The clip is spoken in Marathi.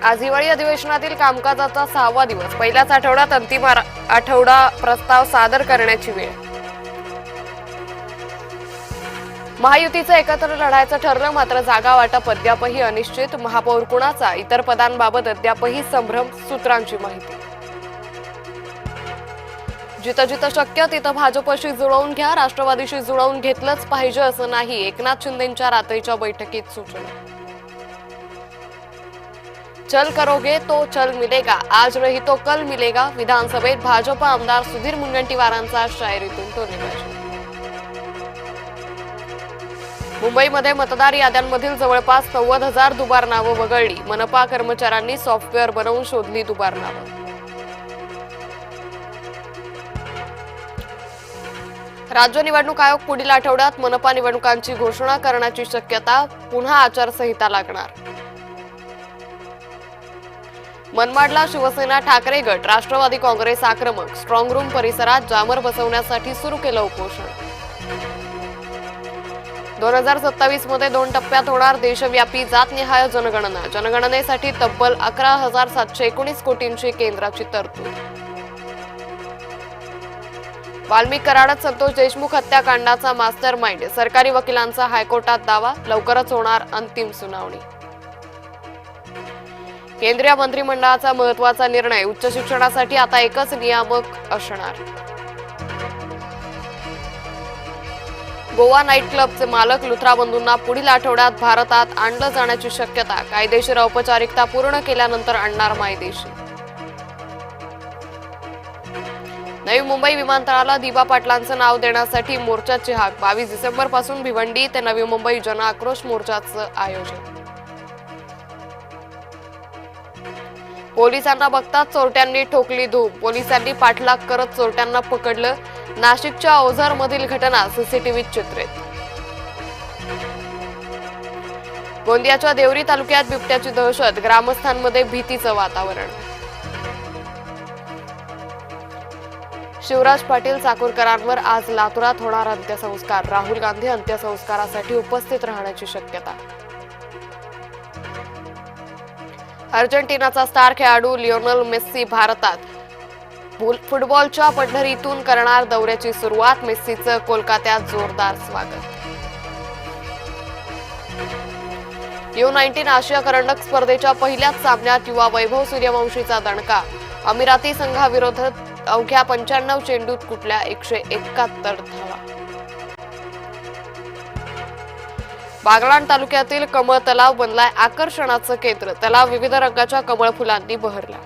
आज हिवाळी अधिवेशनातील कामकाजाचा 6वा दिवस. पहिल्याच आठवड्यात अंतिम आठवडा प्रस्ताव सादर करण्याची वेळ. महायुतीचं एकत्र लढायचं ठरलं, मात्र जागा वाटप अद्यापही अनिश्चित. महापौर कुणाचा, इतर पदांबाबत अद्यापही संभ्रम. सूत्रांची माहिती. जिथं जिथं शक्य तिथं भाजपशी जुळवून घ्या, राष्ट्रवादीशी जुळवून घेतलंच पाहिजे असं नाही. एकनाथ शिंदेंच्या रात्रीच्या बैठकीत सूचना. चल करोगे तो चल मिलेगा, आज नहीं तो कल मिलेगा. विधानसभेत भाजप आमदार सुधीर मुनगंटीवारांचा शायरीतून टोलेबाजी. मुंबईमध्ये मतदार याद्यांमधील जवळपास 90,000 दुबार नावं वगळली. मनपा कर्मचाऱ्यांनी सॉफ्टवेअर बनवून शोधली दुबार नावं. राज्य निवडणूक आयोग पुढील आठवड्यात मनपा निवडणुकांची घोषणा करण्याची शक्यता. पुन्हा आचारसंहिता लागणार. मनमाडला शिवसेना ठाकरे गट, राष्ट्रवादी काँग्रेस आक्रमक. स्ट्रॉंग रूम परिसरात जामर बसवण्यासाठी सुरू केलं उपोषण. 2027 मध्ये 2 टप्प्यात होणार देशव्यापी जातनिहाय जनगणना. जनगणनेसाठी तब्बल 11,719 कोटींची केंद्राची तरतूद. वाल्मिक कराडात संतोष देशमुख हत्याकांडाचा मास्टर माइंड. सरकारी वकिलांचा हायकोर्टात दावा. लवकरच होणार अंतिम सुनावणी. केंद्रीय मंत्रिमंडळाचा महत्त्वाचा निर्णय. उच्च शिक्षणासाठी आता एकच नियामक असणार. गोवा नाईट क्लबचे मालक लुथरा बंधूंना पुढील आठवड्यात भारतात आणलं जाण्याची शक्यता. कायदेशीर औपचारिकता पूर्ण केल्यानंतर आणणार मायदेशी. नवी मुंबई विमानतळाला दिबा पाटलांचं नाव देण्यासाठी मोर्चाची हाक. 22 डिसेंबर पासून भिवंडी ते नवी मुंबई जन आक्रोश मोर्चाचं आयोजन. पोलिसांना बघताच चोरट्यांनी ठोकली धूम. पोलिसांनी पाठलाग करत चोरट्यांना पकडलं. नाशिकच्या ओझरमधील घटना सीसीटीव्हीत चित्रित. गोंदियाच्या देवरी तालुक्यात बिबट्याची दहशत. ग्रामस्थांमध्ये भीतीचं वातावरण. शिवराज पाटील चाकूरकरांवर आज लातूरात होणार अंत्यसंस्कार. राहुल गांधी अंत्यसंस्कारासाठी उपस्थित राहण्याची शक्यता. अर्जेंटिनाचा स्टार खेळाडू लिओनेल मेस्सी भारतात. फुटबॉलच्या पंढरीतून करणार दौऱ्याची सुरुवात. मेस्सीचं कोलकात्यात जोरदार स्वागत. U19 आशिया करंडक स्पर्धेच्या पहिल्याच सामन्यात युवा वैभव सूर्यवंशीचा दणका. अमिराती संघाविरोधात अवघ्या 95 चेंडूत कुठल्या 171 धावा. बागलाण तालुक्यातील कमळ तलाव बनलाय आकर्षणाचं केंद्र. तलाव विविध रंगाच्या कमळ फुलांनी बहरला.